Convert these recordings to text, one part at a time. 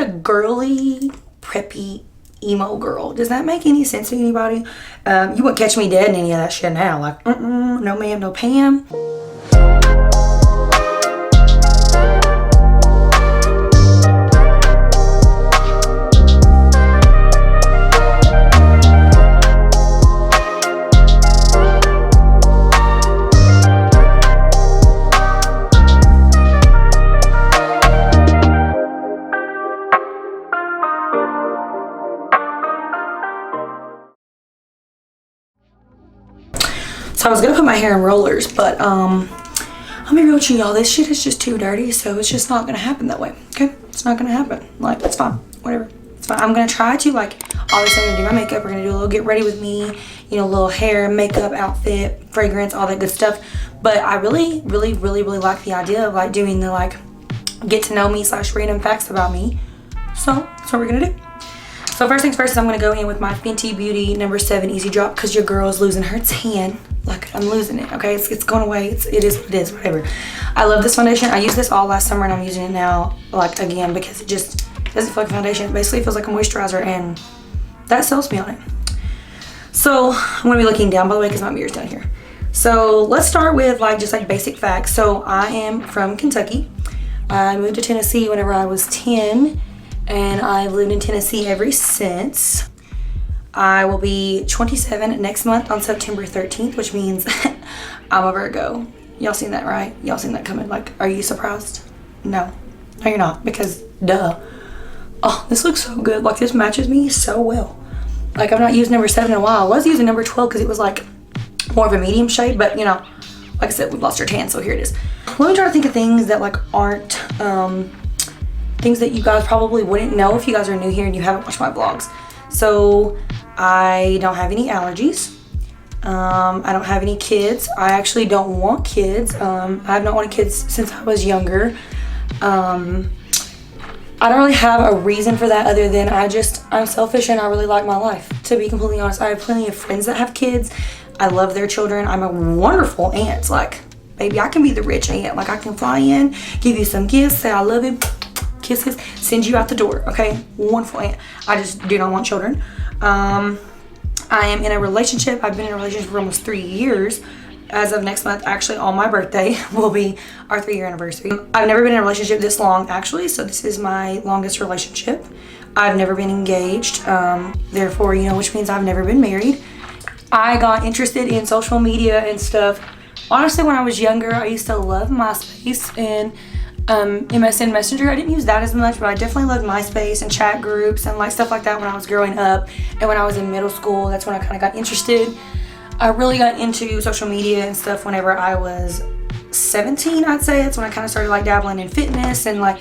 a girly, preppy, emo girl. Does that make any sense to anybody? You wouldn't catch me dead in any of that shit now. Like, no ma'am, no Pam. So I was gonna put my hair in rollers, but I'll be real with you, y'all. This shit is just too dirty, so it's just not gonna happen that way. Okay, it's not gonna happen. Like, it's fine, whatever. It's fine. I'm gonna try to, like, obviously I'm gonna do my makeup. We're gonna do a little get ready with me, you know, little hair, makeup, outfit, fragrance, all that good stuff. But I really like the idea of like doing the like get to know me / random facts about me. So that's what we're gonna do. So first things first, I'm gonna go in with my Fenty Beauty No. 7 Easy Drop because your girl is losing her tan. Like, I'm losing it, okay? It's going away. It is, whatever. I love this foundation. I used this all last summer and I'm using it now, like, again, because it just doesn't feel like a foundation. It basically feels like a moisturizer and that sells me on it. So I'm gonna be looking down, by the way, because my mirror's down here. So let's start with like just like basic facts. So I am from Kentucky. I moved to Tennessee whenever I was 10 and I've lived in Tennessee ever since. I will be 27 next month on September 13th, which means I'm a Virgo. Y'all seen that, right? Y'all seen that coming? Like, are you surprised? No. No, you're not, because duh. Oh, this looks so good. Like, this matches me so well. Like, I've not used No. 7 in a while. I was using No. 12 because it was like more of a medium shade, but you know, like I said, we've lost our tan, so here it is. Let me try to think of things that like aren't things that you guys probably wouldn't know if you guys are new here and you haven't watched my vlogs. So I don't have any allergies. I don't have any kids. I actually don't want kids. I have not wanted kids since I was younger. I don't really have a reason for that other than I'm selfish and I really like my life. To be completely honest, I have plenty of friends that have kids. I love their children. I'm a wonderful aunt. Like, baby, I can be the rich aunt. Like, I can fly in, give you some gifts, say I love you, kisses, send you out the door, okay? Wonderful aunt. I just do not want children. I am in a relationship. I've been in a relationship for almost 3 years. As of next month, actually on my birthday, will be our 3-year anniversary. I've never been in a relationship this long, actually, so this is my longest relationship. I've never been engaged, therefore, you know, which means I've never been married. I got interested in social media and stuff. Honestly, when I was younger, I used to love MySpace and MSN Messenger. I didn't use that as much, but I definitely loved MySpace and chat groups and like stuff like that when I was growing up. And when I was in middle school, that's when I kind of got interested. I really got into social media and stuff whenever I was 17, I'd say. That's when I kind of started like dabbling in fitness and like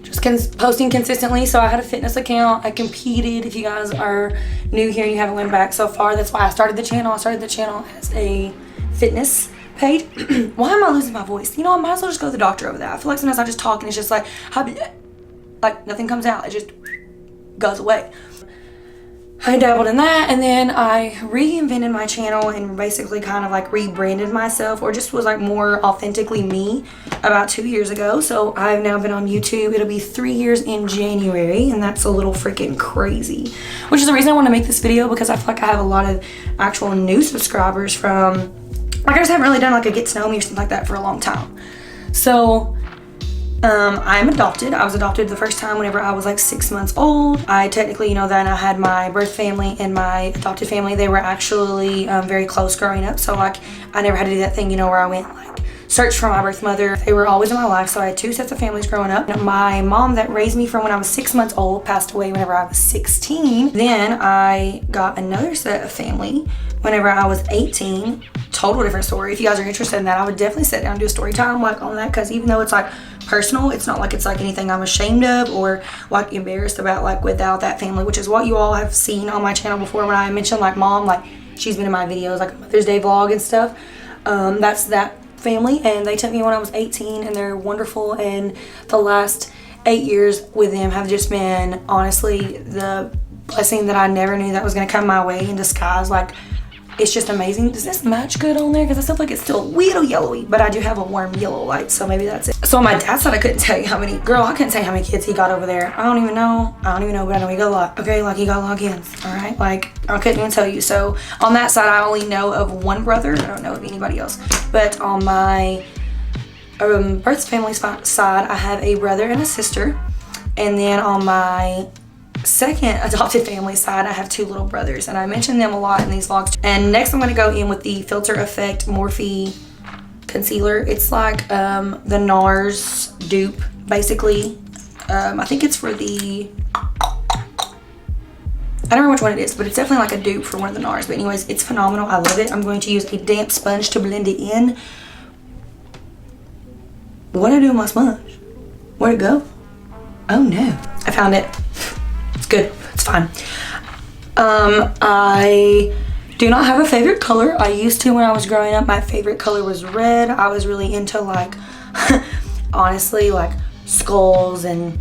just posting consistently. So I had a fitness account. I competed. If you guys are new here and you haven't went back so far, that's why I started the channel. I started the channel as a fitness page. Why am I losing my voice? You know, I might as well just go to the doctor over that. I feel like sometimes I just talk and it's just like nothing comes out. It just goes away. I dabbled in that and then I reinvented my channel and basically kind of like rebranded myself or just was like more authentically me about 2 years ago. So I've now been on YouTube. It'll be 3 years in January and that's a little freaking crazy. Which is the reason I want to make this video because I feel like I have a lot of actual new subscribers from, like I just haven't really done like a get to know me or something like that for a long time. So I'm adopted. I was adopted the first time whenever I was like 6 months old. I technically, you know, then I had my birth family and my adopted family. They were actually very close growing up. So like I never had to do that thing, you know, where I went like search for my birth mother. They were always in my life. So I had 2 sets of families growing up. My mom that raised me from when I was 6 months old passed away whenever I was 16. Then I got another set of family whenever I was 18. Total different story. If you guys are interested in that, I would definitely sit down and do a story time like on that because even though it's like personal, it's not like it's like anything I'm ashamed of or like embarrassed about like without that family, which is what you all have seen on my channel before when I mentioned like mom, like she's been in my videos like a Mother's Day vlog and stuff. That's that family and they took me when I was 18 and they're wonderful and the last 8 years with them have just been honestly the blessing that I never knew that was going to come my way in disguise. Like it's just amazing. Does this match good on there? Because I still feel like it's still a little yellowy, but I do have a warm yellow light, so maybe that's it. So on my dad's side, I couldn't tell you how many, girl, I couldn't tell you how many kids he got over there. I don't even know, but I know he got a lot, okay? Like, he got a lot of kids, all right? Like, I couldn't even tell you. So on that side, I only know of one brother. I don't know of anybody else. But on my birth family side, I have a brother and a sister. And then on my second adopted family side, I have 2 little brothers. And I mention them a lot in these vlogs. And next, I'm going to go in with the Filter Effect Morphe concealer. It's like the NARS dupe, basically. I think it's for the, I don't remember which one it is, but it's definitely like a dupe for one of the NARS. But anyways, it's phenomenal. I love it. I'm going to use a damp sponge to blend it in. What did I do with my sponge? Where'd it go? Oh no, I found it. It's good, it's fine. I do not have a favorite color. I used to when I was growing up. My favorite color was red. I was really into like, honestly, like skulls and,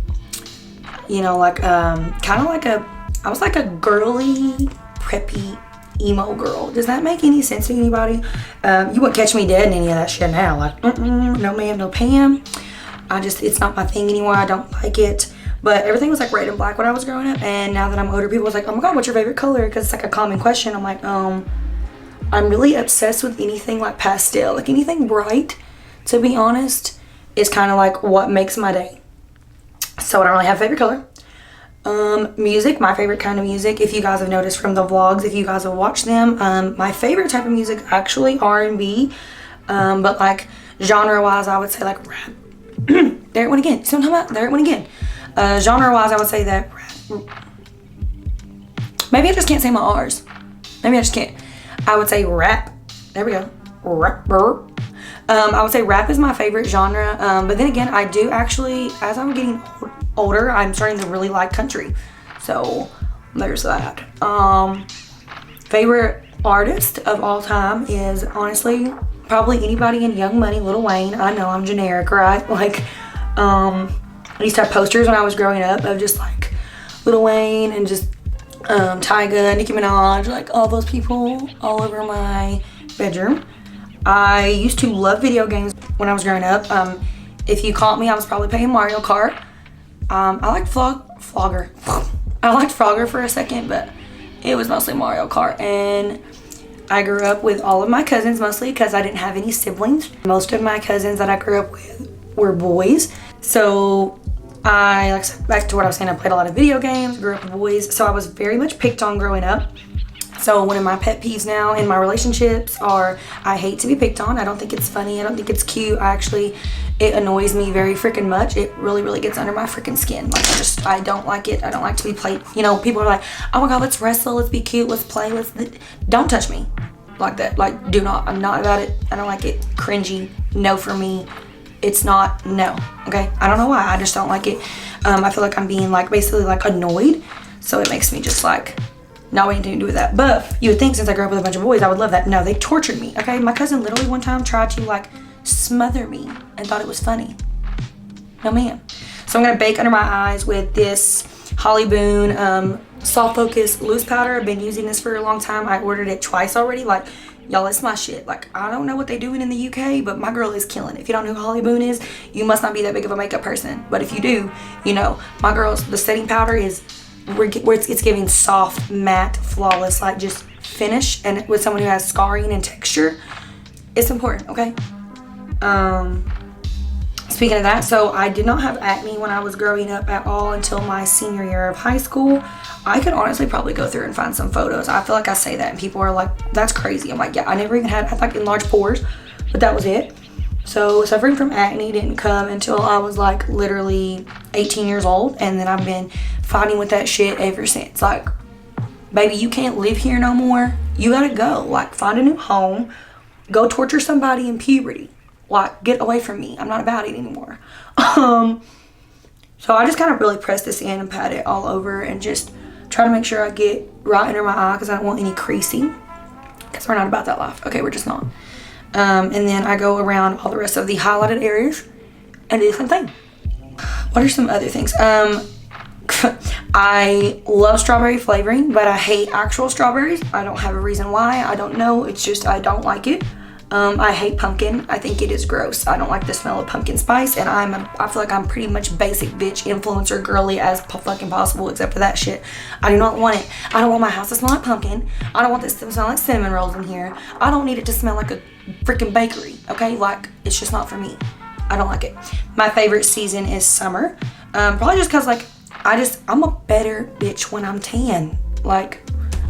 you know, like kind of like I was like a girly, preppy, emo girl. Does that make any sense to anybody? You wouldn't catch me dead in any of that shit now. Like, no ma'am, no Pam. It's not my thing anymore. I don't like it. But everything was like red and black when I was growing up, and now that I'm older, people was like, oh my god, what's your favorite color? Because it's like a common question. I'm like, I'm really obsessed with anything like pastel, like anything bright, to be honest, is kind of like what makes my day. So I don't really have a favorite color. Music, my favorite kind of music, if you guys have noticed from the vlogs, if you guys have watched them, my favorite type of music actually R&B, but like genre wise, I would say like rap. There it went again. See what I'm talking about? There it went again. Genre wise, I would say that rap. Maybe I just can't say my R's. Maybe I just can't. I would say rap. There we go. Rapper. I would say rap is my favorite genre. But then again, I do actually, as I'm getting older, I'm starting to really like country. So there's that. Favorite artist of all time is honestly probably anybody in Young Money, Lil Wayne. I know I'm generic, right? Like, I used to have posters when I was growing up of just like Lil Wayne and just Tyga, Nicki Minaj, like all those people all over my bedroom. I used to love video games when I was growing up. If you caught me, I was probably playing Mario Kart. I liked Frogger. I liked Frogger for a second, but it was mostly Mario Kart. And I grew up with all of my cousins mostly because I didn't have any siblings. Most of my cousins that I grew up with were boys. So back to what I was saying, I played a lot of video games, grew up with boys. So I was very much picked on growing up. So one of my pet peeves now in my relationships are I hate to be picked on. I don't think it's funny. I don't think it's cute. It annoys me very freaking much. It really, really gets under my freaking skin. Like, I don't like it. I don't like to be played. You know, people are like, oh my god, let's wrestle, let's be cute, let's play, don't touch me like that. Like, do not. I'm not about it. I don't like it. Cringy. No for me. It's not, no. Okay? I don't know why. I just don't like it. I feel like I'm being like basically like annoyed. So it makes me just like not wanting anything to do with that. But you would think since I grew up with a bunch of boys, I would love that. No, they tortured me. Okay? My cousin literally one time tried to like smother me and thought it was funny. No ma'am. So I'm gonna bake under my eyes with this Holly Boone soft focus loose powder. I've been using this for a long time. I ordered it twice already. Like, y'all, it's my shit. Like, I don't know what they doing in the UK, but my girl is killing it. If you don't know who Holly Boone is, you must not be that big of a makeup person. But if you do, you know, my girl's, the setting powder is where it's giving soft, matte, flawless, like just finish. And with someone who has scarring and texture, it's important, okay? Speaking of that, so I did not have acne when I was growing up at all until my senior year of high school. I could honestly probably go through and find some photos. I feel like I say that and people are like, that's crazy. I'm like, yeah, I never even had like enlarged pores, but that was it. So suffering from acne didn't come until I was like literally 18 years old. And then I've been fighting with that shit ever since. Like, baby, you can't live here no more. You gotta go. Like, find a new home. Go torture somebody in puberty. Like, get away from me. I'm not about it anymore. So I just kind of really press this in and pat it all over and just try to make sure I get right under my eye because I don't want any creasing. Because we're not about that life. Okay, we're just not. And then I go around all the rest of the highlighted areas and do the same thing. What are some other things? I love strawberry flavoring, but I hate actual strawberries. I don't have a reason why. I don't know. It's just I don't like it. I hate pumpkin. I think it is gross. I don't like the smell of pumpkin spice, and I feel like I'm pretty much basic bitch influencer girly as fucking possible, except for that shit. I do not want it. I don't want my house to smell like pumpkin. I don't want this to smell like cinnamon rolls in here. I don't need it to smell like a freaking bakery, okay? Like, it's just not for me. I don't like it. My favorite season is summer. Probably just because, like, I'm a better bitch when I'm tan. Like,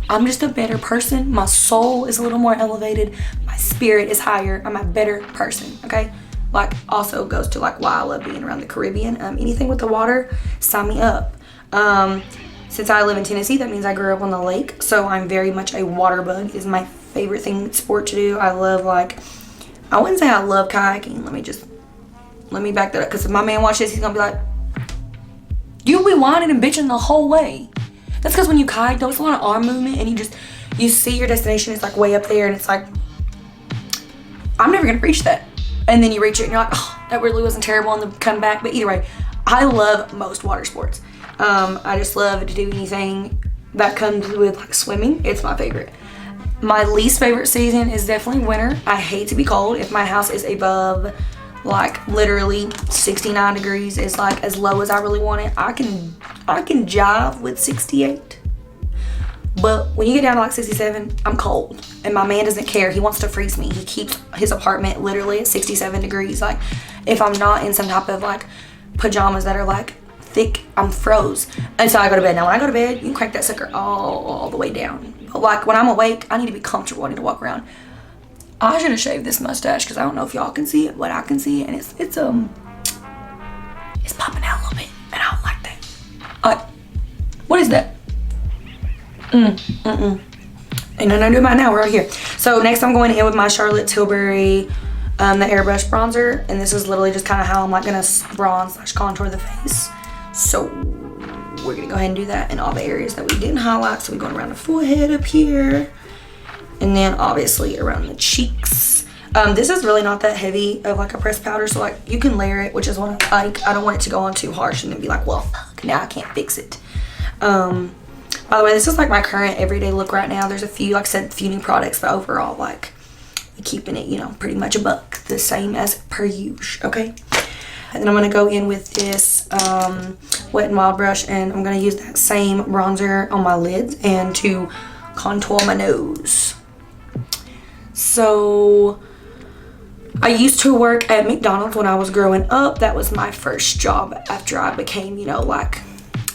I'm just a better person. My soul is a little more elevated. My spirit is higher. I'm a better person, okay? Like, also goes to, like, why I love being around the Caribbean. Anything with the water, sign me up. Since I live in Tennessee, that means I grew up on the lake. So I'm very much a water bug. It is my favorite sport to do. I love, like, I wouldn't say I love kayaking. Let me back that up. Because if my man watches this, he's going to be like, you'll be whining and bitching the whole way. That's because when you kayak, though, it's a lot of arm movement, and you see your destination, it's like way up there, and it's like, I'm never gonna reach that. And then you reach it, and you're like, oh, that really wasn't terrible, and then come back. But either way, I love most water sports. I just love to do anything that comes with, like, swimming. It's my favorite. My least favorite season is definitely winter. I hate to be cold. If my house is above, like, literally 69 degrees is, like, as low as I really want it, I can jive with 68. But when you get down to, like, 67, I'm cold. And my man doesn't care. He wants to freeze me. He keeps his apartment literally at 67 degrees. Like, if I'm not in some type of, like, pajamas that are, like, thick, I'm froze until I go to bed. Now, when I go to bed, you can crank that sucker all the way down. But, like, when I'm awake, I need to be comfortable. I need to walk around. I should have shaved this mustache because I don't know if y'all can see it, but I can see it, and it's popping out a little bit, and I don't like that. What is that? And then I do mine now. We're right here. So next, I'm going in with my Charlotte Tilbury, the airbrush bronzer, and this is literally just kind of how I'm, like, gonna bronze / contour the face. So we're gonna go ahead and do that in all the areas that we didn't highlight. So we're going around the forehead up here. And then obviously around the cheeks. This is really not that heavy of, like, a pressed powder, so, like, you can layer it, which is what I like. I don't want it to go on too harsh and then be like, well, fuck, now I can't fix it. By the way, this is, like, my current everyday look right now. There's a few, like I said, few new products, but overall, like, keeping it, you know, pretty much a buck, the same as per usual, okay? And then I'm gonna go in with this Wet n Wild brush, and I'm gonna use that same bronzer on my lids and to contour my nose. So I used to work at McDonald's when I was growing up. That was my first job after I became, you know, like,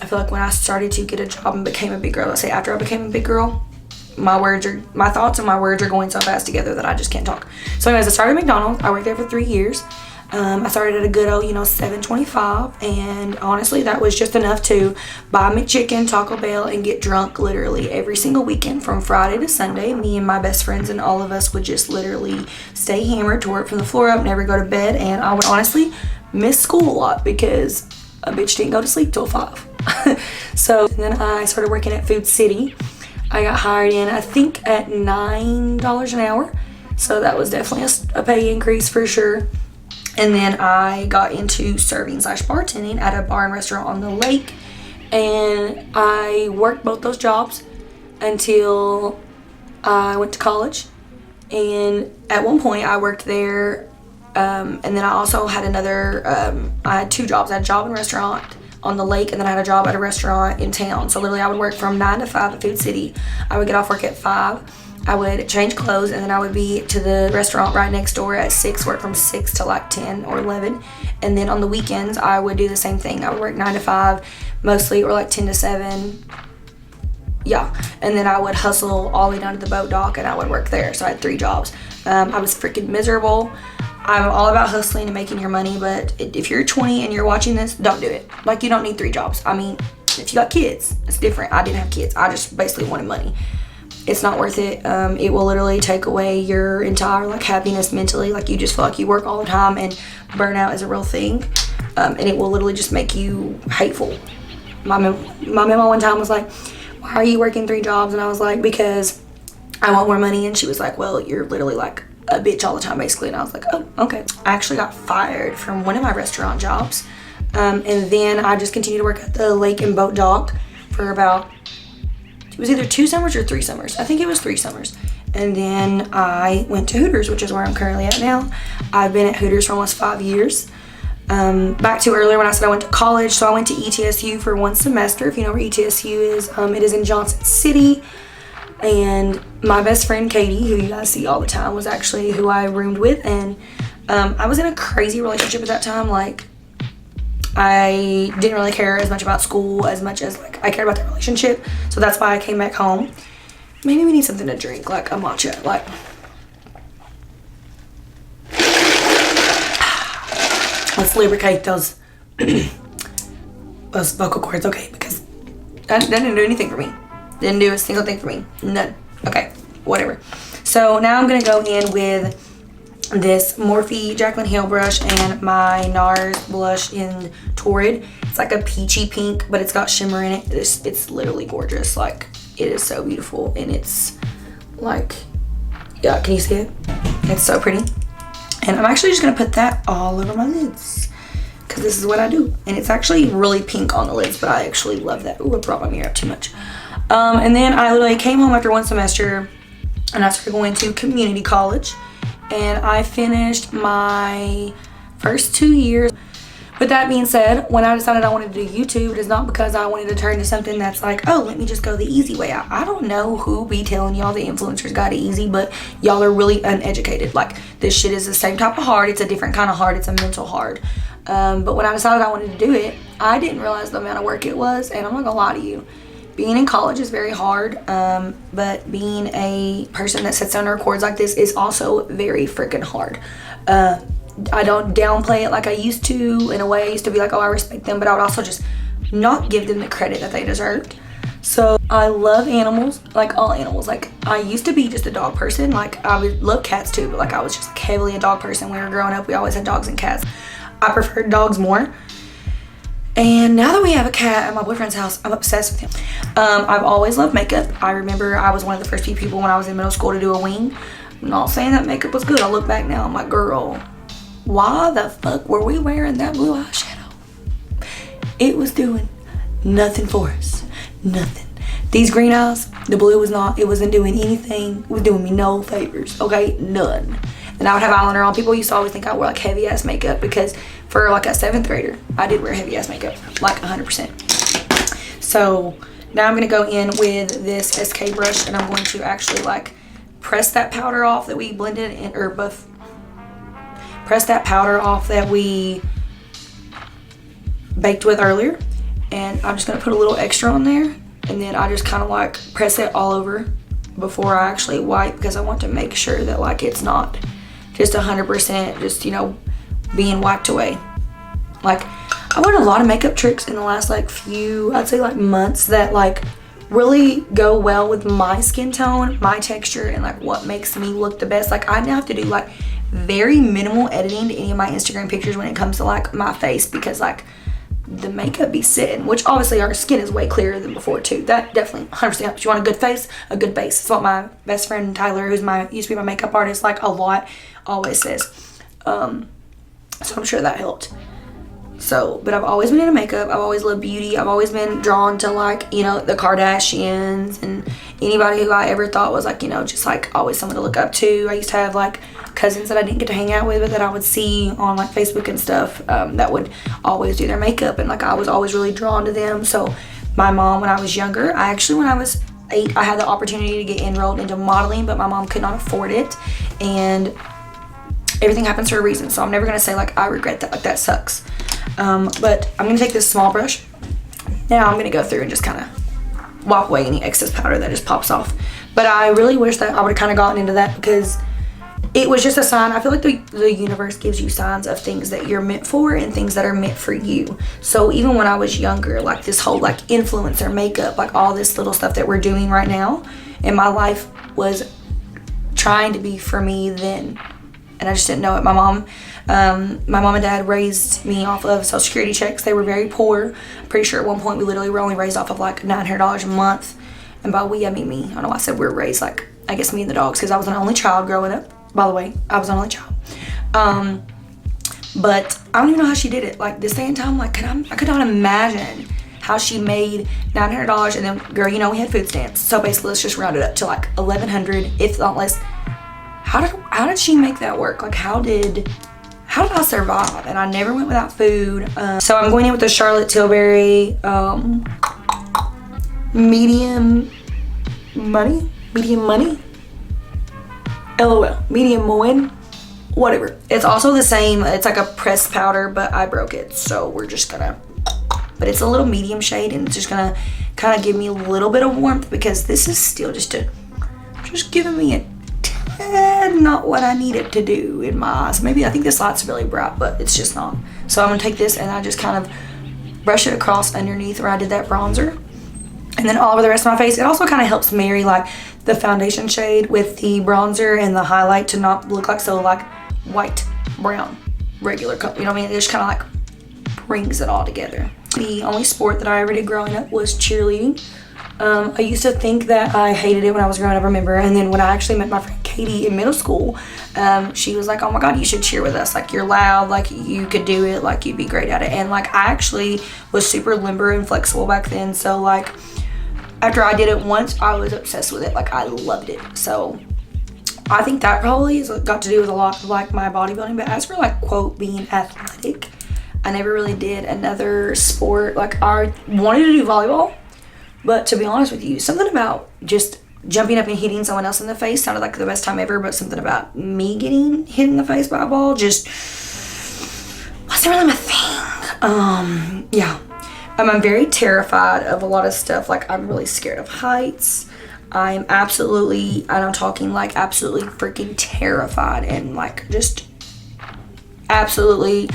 I feel like when I started to get a job and became a big girl, let's say after I became a big girl, my thoughts and my words are going so fast together that I just can't talk. So anyways, I started at McDonald's. I worked there for 3 years. I started at a good old, you know, $7.25, and honestly, that was just enough to buy McChicken, Taco Bell, and get drunk literally every single weekend from Friday to Sunday. Me and my best friends and all of us would just literally stay hammered to work from the floor up, never go to bed, and I would honestly miss school a lot because a bitch didn't go to sleep till 5. So then I started working at Food City. I got hired in, I think, at $9 an hour, so that was definitely a pay increase for sure. And then I got into serving / bartending at a bar and restaurant on the lake. And I worked both those jobs until I went to college. And at one point I worked there. And then I also had I had 2 jobs. I had a job in a restaurant on the lake, and then I had a job at a restaurant in town. So literally I would work from 9 to 5 at Food City. I would get off work at 5. I would change clothes, and then I would be to the restaurant right next door at 6, work from 6 to like 10 or 11. And then on the weekends, I would do the same thing. I would work 9 to 5 mostly, or like 10 to 7. Yeah. And then I would hustle all the way down to the boat dock, and I would work there. So I had 3 jobs. I was freaking miserable. I'm all about hustling and making your money, but if you're 20 and you're watching this, don't do it. Like, you don't need 3 jobs. I mean, if you got kids, it's different. I didn't have kids. I just basically wanted money. It's not worth it. It will literally take away your entire, like, happiness mentally. Like, you just feel like you work all the time, and burnout is a real thing. And it will literally just make you hateful. My mama one time was like, why are you working 3 jobs? And I was like, because I want more money. And she was like, well, you're literally like a bitch all the time, basically. And I was like, oh, okay. I actually got fired from one of my restaurant jobs. And then I just continued to work at the lake and boat dock for about, it was either 2 summers or 3 summers. I think it was 3 summers. And then I went to Hooters, which is where I'm currently at now. I've been at Hooters for almost 5 years. Back to earlier when I said I went to college, so I went to ETSU for 1 semester. If you know where ETSU is, it is in Johnson City. And my best friend Katie, who you guys see all the time, was actually who I roomed with. And I was in a crazy relationship at that time. Like, I didn't really care as much about school as much as like I cared about the relationship. So that's why I came back home. Maybe we need something to drink, like a matcha. Like, let's lubricate those those vocal cords, okay? Because that didn't do anything for me. Didn't do a single thing for me. None. Okay, whatever. So now I'm gonna go in with this Morphe Jaclyn Hill brush and my NARS blush in Torrid. It's like a peachy pink, but it's got shimmer in it. It's literally gorgeous. Like, it is so beautiful, and it's like, yeah, can you see it? It's so pretty. And I'm actually just gonna put that all over my lids, because this is what I do. And it's actually really pink on the lids, but I actually love that. Ooh, I brought my mirror up too much. And then I literally came home after 1 semester, and I started going to community college, and I finished my first 2 years. With that being said, when I decided I wanted to do YouTube, it is not because I wanted to turn to something that's like, oh, let me just go the easy way out. I don't know who be telling y'all the influencers got it easy, but y'all are really uneducated. Like, this shit is the same type of hard. It's a different kind of hard. It's a mental hard. But when I decided I wanted to do it, I didn't realize the amount of work it was, and I'm not gonna lie to you. Being in college is very hard, but being a person that sits down and records like this is also very freaking hard. I don't downplay it like I used to. In a way, I used to be like, oh, I respect them, but I would also just not give them the credit that they deserved. So I love animals, like all animals. Like, I used to be just a dog person. Like, I would love cats too, but like I was just like heavily a dog person. When we were growing up, we always had dogs and cats. I preferred dogs more. And now that we have a cat at my boyfriend's house, I'm obsessed with him. I've always loved makeup. I remember I was one of the first few people when I was in middle school to do a wing. I'm not saying that makeup was good. I look back now, I'm like, girl, why the fuck were we wearing that blue eyeshadow? It was doing nothing for us. Nothing. These green eyes, the blue was not, it wasn't doing anything. It was doing me no favors, okay? None. And I would have eyeliner on. People used to always think I wore like heavy ass makeup, because for like a 7th grader, I did wear heavy ass makeup, like 100%. So now I'm gonna go in with this SK brush, and I'm going to actually like press that powder off that we blended in, or buff. Press that powder off that we baked with earlier, and I'm just gonna put a little extra on there, and then I just kind of like press it all over before I actually wipe, because I want to make sure that like it's not just 100% just, you know, being wiped away. Like, I learned a lot of makeup tricks in the last like few, I'd say like months, that like really go well with my skin tone, my texture, and like what makes me look the best. Like, I now have to do like very minimal editing to any of my Instagram pictures when it comes to like my face, because like the makeup be sitting, which obviously our skin is way clearer than before too. That definitely 100% helps. You want a good face, a good base. It's what my best friend Tyler, who's used to be my makeup artist, like a lot, always says. So I'm sure that helped. So, but I've always been into makeup. I've always loved beauty. I've always been drawn to like, you know, the Kardashians and anybody who I ever thought was like, you know, just like always someone to look up to. I used to have like cousins that I didn't get to hang out with, but that I would see on like Facebook and stuff, that would always do their makeup, and like I was always really drawn to them. So my mom, when I was younger, when I was 8, I had the opportunity to get enrolled into modeling, but my mom could not afford it, and everything happens for a reason. So I'm never gonna say like I regret that, like that sucks. But I'm gonna take this small brush. Now I'm gonna go through and just kind of wipe away any excess powder that just pops off. But I really wish that I would have kind of gotten into that, because it was just a sign. I feel like the universe gives you signs of things that you're meant for and things that are meant for you. So even when I was younger, like this whole like influencer makeup, like all this little stuff that we're doing right now in my life was trying to be for me then. And I just didn't know it. My mom and dad raised me off of Social Security checks. They were very poor. I'm pretty sure at one point we literally were only raised off of like $900 a month. And by we, I mean me. I don't know why I said we were raised, like, I guess me and the dogs, because I was an only child growing up. By the way, I was an only child. But I don't even know how she did it. Like, this day and time, like, I could not imagine how she made $900, and then, girl, you know, we had food stamps. So basically, let's just round it up to like 1,100, if not less. How did she make that work? Like, how did I survive? And I never went without food. So I'm going in with the Charlotte Tilbury medium money. LOL, medium moin, whatever. It's also the same. It's like a pressed powder, but I broke it, so we're just gonna. But it's a little medium shade, and it's just gonna kind of give me a little bit of warmth, because this is still just giving me a tad not what I need it to do in my eyes. Maybe I think this light's really bright, but it's just not. So I'm gonna take this and I just kind of brush it across underneath where I did that bronzer, and then all over the rest of my face. It also kind of helps marry like the foundation shade with the bronzer and the highlight to not look like so like white, brown, regular color. You know what I mean? It just kind of like brings it all together. The only sport that I ever did growing up was cheerleading. I used to think that I hated it when I was growing up, remember? And then when I actually met my friend Katie in middle school, she was like, oh my God, you should cheer with us. Like, you're loud, like you could do it, like you'd be great at it. And like, I actually was super limber and flexible back then. So like, after I did it once, I was obsessed with it. Like, I loved it. So I think that probably has got to do with a lot of like my bodybuilding. But as for like, quote, being athletic, I never really did another sport. Like, I wanted to do volleyball, but to be honest with you, something about just jumping up and hitting someone else in the face sounded like the best time ever, but something about me getting hit in the face by a ball just wasn't really my thing. Yeah. I'm very terrified of a lot of stuff. Like, I'm really scared of heights. I'm absolutely, and I'm talking like absolutely freaking terrified, and like just absolutely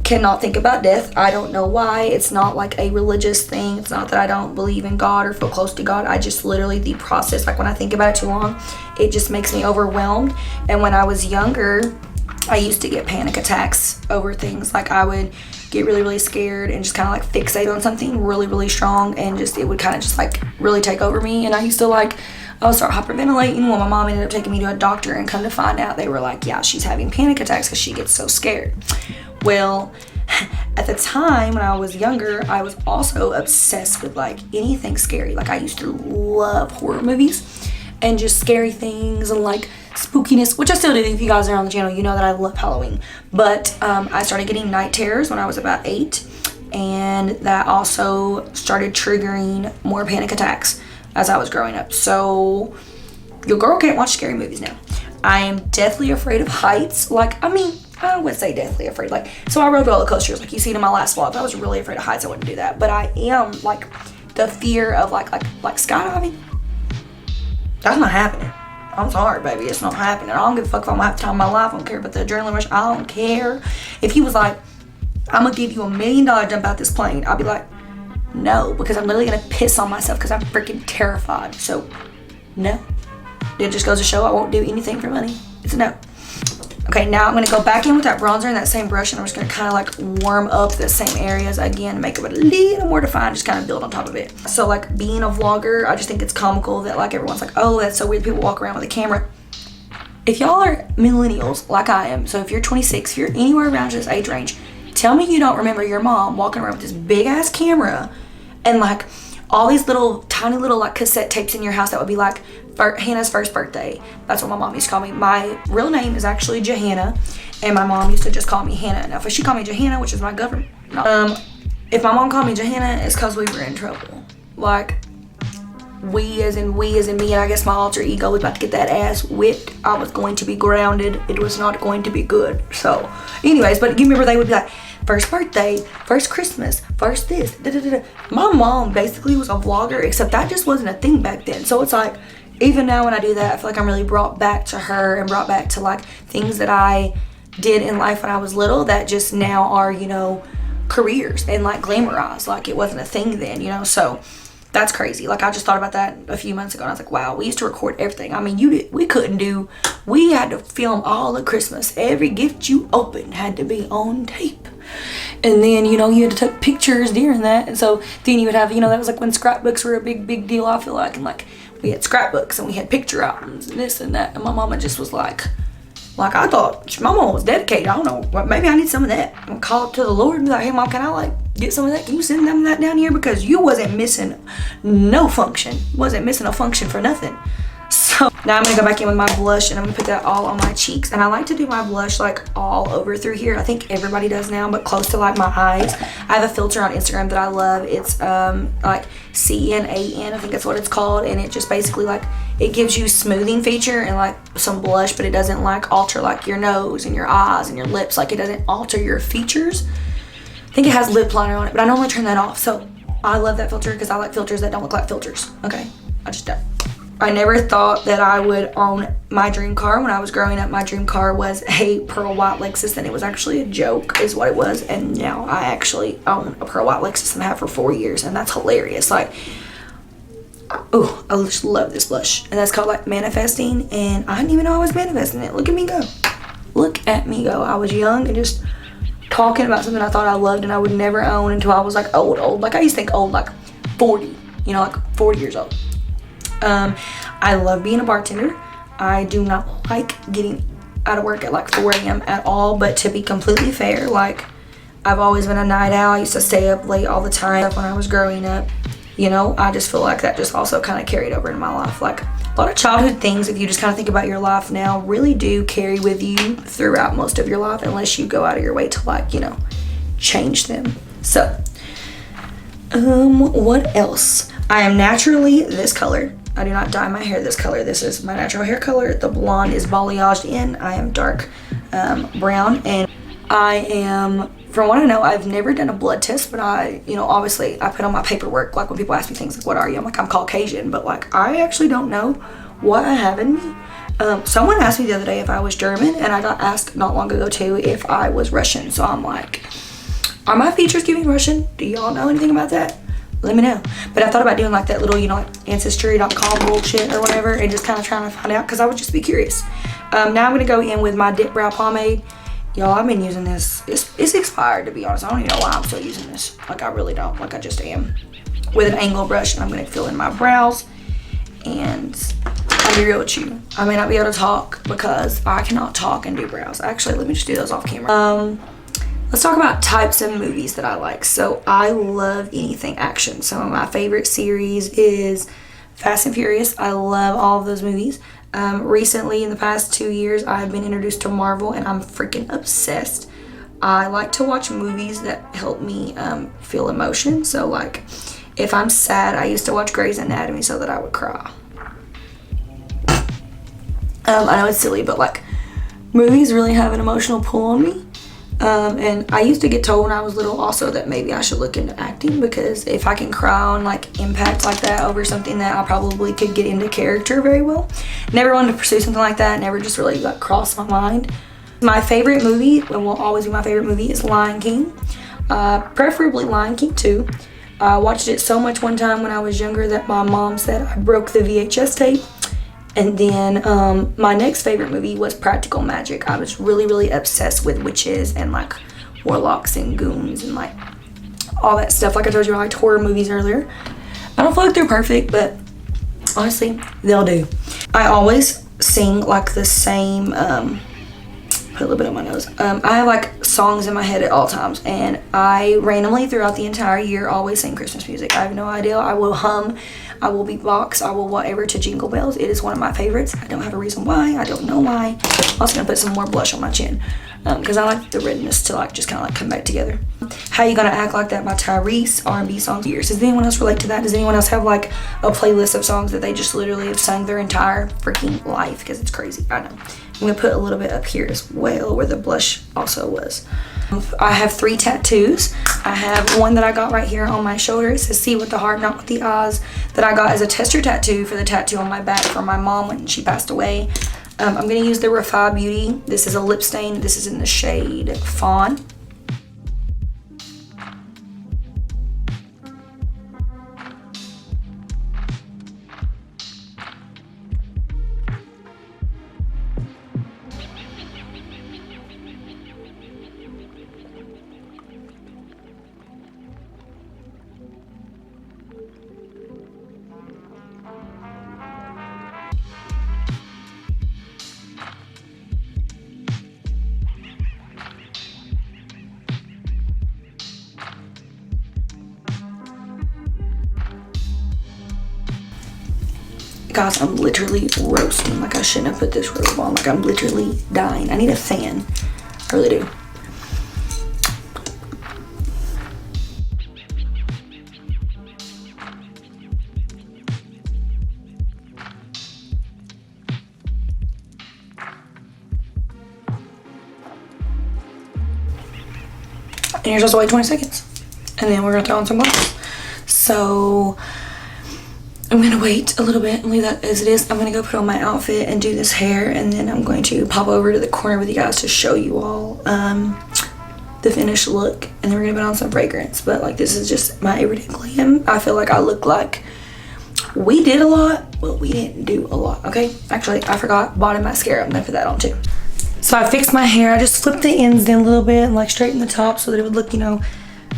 cannot think about death. I don't know why. It's not like a religious thing. It's not that I don't believe in God or feel close to God. I just literally, the process, like when I think about it too long, it just makes me overwhelmed. And when I was younger, I used to get panic attacks over things. Like, I would get really, really scared and just kind of like fixate on something really, really strong, and just it would kind of just like really take over me. And I used to like, I would start hyperventilating. Well, my mom ended up taking me to a doctor, and come to find out, they were like, yeah, she's having panic attacks because she gets so scared. Well, at the time when I was younger, I was also obsessed with like anything scary. Like, I used to love horror movies and just scary things and like spookiness, which I still do. If you guys are on the channel, you know that I love Halloween. But I started getting night terrors when I was about 8, and that also started triggering more panic attacks as I was growing up. So your girl can't watch scary movies now. I am deathly afraid of heights. Like, I mean, I would say deathly afraid. Like, so I rode roller coasters, like you seen in my last vlog. If I was really afraid of heights, I wouldn't do that. But I am like the fear of like skydiving. That's not happening. I'm sorry, baby. It's not happening. I don't give a fuck if I'm gonna have the time of my life. I don't care about the adrenaline rush. I don't care. If he was like, I'm gonna give you $1 million to jump out this plane, I'd be like, no, because I'm literally gonna piss on myself because I'm freaking terrified. So, no. It just goes to show I won't do anything for money. It's a no. Okay, now I'm gonna go back in with that bronzer and that same brush, and I'm just gonna kind of like warm up the same areas again, make it a little more defined, just kind of build on top of it. So like, being a vlogger, I just think it's comical that like everyone's like, oh, that's so weird, people walk around with a camera. If y'all are millennials like I am, so if you're 26, if you're anywhere around this age range, tell me you don't remember your mom walking around with this big ass camera and like all these little tiny little like cassette tapes in your house that would be like Hannah's first birthday. That's what my mom used to call me. My real name is actually Johanna, and my mom used to just call me Hannah. Now, if she called me Johanna, which is my government, if my mom called me Johanna, it's because we were in trouble. Like, we as in me, and I guess my alter ego was about to get that ass whipped. I was going to be grounded. It was not going to be good. So, anyways, but you remember they would be like, first birthday, first Christmas, first this, da da da da. My mom basically was a vlogger, except that just wasn't a thing back then. So it's like, even now when I do that, I feel like I'm really brought back to her and brought back to like things that I did in life when I was little that just now are, you know, careers and like glamorized. Like, it wasn't a thing then, you know? So that's crazy. Like, I just thought about that a few months ago, and I was like, wow, we used to record everything. I mean, we had to film all of Christmas. Every gift you opened had to be on tape. And then, you know, you had to take pictures during that. And so then you would have, you know, that was like when scrapbooks were a big deal, I feel like. And like, we had scrapbooks and we had picture albums and this and that. And my mama just was like, Like, I thought my mom was dedicated. I don't know, maybe I need some of that. I'm gonna call up to the Lord and be like, hey mom, can I like get some of that? Can you send them that down here? Because you wasn't missing no function. Wasn't missing a function for nothing. So now I'm gonna go back in with my blush and I'm gonna put that all on my cheeks. And I like to do my blush like all over through here. I think everybody does now, but close to like my eyes. I have a filter on Instagram that I love. It's like CNAN, I think that's what it's called. And it just basically like, it gives you smoothing feature and like some blush, but it doesn't like alter like your nose and your eyes and your lips. Like it doesn't alter your features. I think it has lip liner on it, but I normally turn that off. So I love that filter because I like filters that don't look like filters. Okay, I just don't. I never thought that I would own my dream car. When I was growing up, my dream car was a pearl white Lexus, and it was actually a joke is what it was. And now I actually own a pearl white Lexus and I have for 4 years, and that's hilarious. Like, oh, I just love this blush. And that's called like Manifesting, and I didn't even know I was manifesting it. Look at me go. Look at me go. I was young and just talking about something I thought I loved and I would never own until I was like old. Like I used to think old, like 40, you know, like 40 years old. I love being a bartender. I do not like getting out of work at like 4 a.m. at all, but to be completely fair, like I've always been a night owl. I used to stay up late all the time when I was growing up. You know, I just feel like that just also kind of carried over in my life. Like a lot of childhood things, if you just kind of think about your life now, really do carry with you throughout most of your life unless you go out of your way to like, you know, change them. So, what else? I am naturally this color. I do not dye my hair this color. This is my natural hair color. The blonde is balayaged in. I am dark brown, and I am, from what I know, I've never done a blood test, but I, you know, obviously I put on my paperwork, like when people ask me things like, what are you? I'm like, I'm Caucasian, but like, I actually don't know what I have in me. Someone asked me the other day if I was German, and I got asked not long ago too if I was Russian. So I'm like, are my features giving Russian? Do y'all know anything about that? Let me know. But I thought about doing like that little, you know, like ancestry.com bullshit or whatever, and just kind of trying to find out because I would just be curious. Now I'm going to go in with my Dip Brow Pomade. Y'all, I've been using this. It's expired, to be honest. I don't even know why I'm still using this. Like, I really don't. Like, I just am. With an angle brush, and I'm going to fill in my brows. And I'll be real with you. I may not be able to talk because I cannot talk and do brows. Actually, let me just do those off camera. Let's talk about types of movies that I like. So I love anything action. Some of my favorite series is Fast and Furious. I love all of those movies. Recently, in the past 2 years, I've been introduced to Marvel, and I'm freaking obsessed. I like to watch movies that help me feel emotion. So like, if I'm sad, I used to watch Grey's Anatomy so that I would cry. I know it's silly, but like, movies really have an emotional pull on me. And I used to get told when I was little also that maybe I should look into acting, because if I can cry on like impact like that over something, that I probably could get into character very well. Never wanted to pursue something like that. Never just really like crossed my mind. My favorite movie, and will always be my favorite movie, is Lion King. Preferably Lion King 2. I watched it so much one time when I was younger that my mom said I broke the VHS tape. And then my next favorite movie was Practical Magic. I was really, really obsessed with witches and like warlocks and goons and like all that stuff. Like I told you, I liked horror movies earlier. I don't feel like they're perfect, but honestly, they'll do. I always sing like the same, put a little bit on my nose. I have like songs in my head at all times, and I randomly throughout the entire year always sing Christmas music. I have no idea. I will hum, I will beatbox, I will whatever to Jingle Bells. It is one of my favorites. I don't have a reason why. I don't know why. I'm also gonna put some more blush on my chin because I like the redness to like just kind of like come back together. How You Gonna Act Like That by Tyrese, R&B songs. Years. Does anyone else relate to that? Does anyone else have like a playlist of songs that they just literally have sung their entire freaking life? Because it's crazy. I know. I'm gonna put a little bit up here as well where the blush also was. I have 3 tattoos. I have one that I got right here on my shoulder. It says "See with the heart, not with the eyes," that I got as a tester tattoo for the tattoo on my back from my mom when she passed away. I'm gonna use the Refi Beauty. This is a lip stain. This is in the shade Fawn. Guys, I'm literally roasting. Like, I shouldn't have put this robe on. Like, I'm literally dying. I need a fan. I really do. And you're supposed to wait 20 seconds. And then we're gonna throw on some gloves. So I'm gonna wait a little bit and leave that as it is. I'm gonna go put on my outfit and do this hair, and then I'm going to pop over to the corner with you guys to show you all the finished look. And then we're gonna put on some fragrance. But like, this is just my everyday glam. I feel like I look like we did a lot, but we didn't do a lot, okay? Actually, I forgot, bought a mascara. I'm gonna put that on too. So I fixed my hair. I just flipped the ends in a little bit and like straightened the top so that it would look, you know,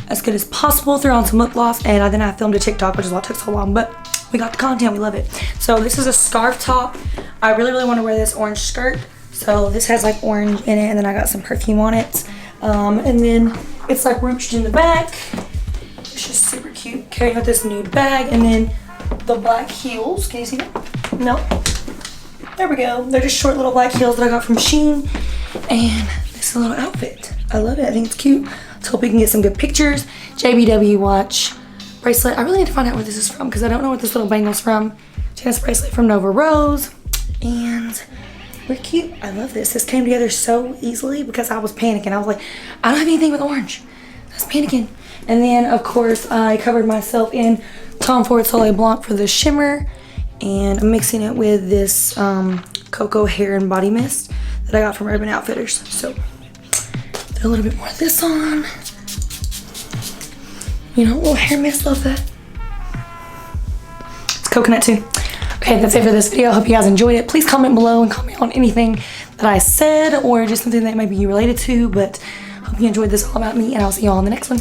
as good as possible. Threw on some lip gloss, and then I filmed a TikTok, which is why it took so long, but we got the content, we love it. So this is a scarf top. I really want to wear this orange skirt. So this has like orange in it, and then I got some perfume on it. And then it's like ruched in the back. It's just super cute. Carrying with this nude bag, and then the black heels. Can you see that? No. There we go. They're just short little black heels that I got from Shein. And this little outfit. I love it. I think it's cute. Let's hope we can get some good pictures. JBW watch bracelet. I really need to find out where this is from because I don't know what this little bangle's from. Tennis bracelet from Nova Rose. And we're cute. I love this. This came together so easily because I was panicking. I was like, I don't have anything with orange. I was panicking. And then, of course, I covered myself in Tom Ford Soleil Blanc for the shimmer. And I'm mixing it with this cocoa hair and body mist that I got from Urban Outfitters. So, put a little bit more of this on. You know, a little hair mist, love that. It's coconut too. Okay, that's it for this video. I hope you guys enjoyed it. Please comment below and comment on anything that I said or just something that maybe you related to. But I hope you enjoyed this all about me, and I'll see you all in the next one.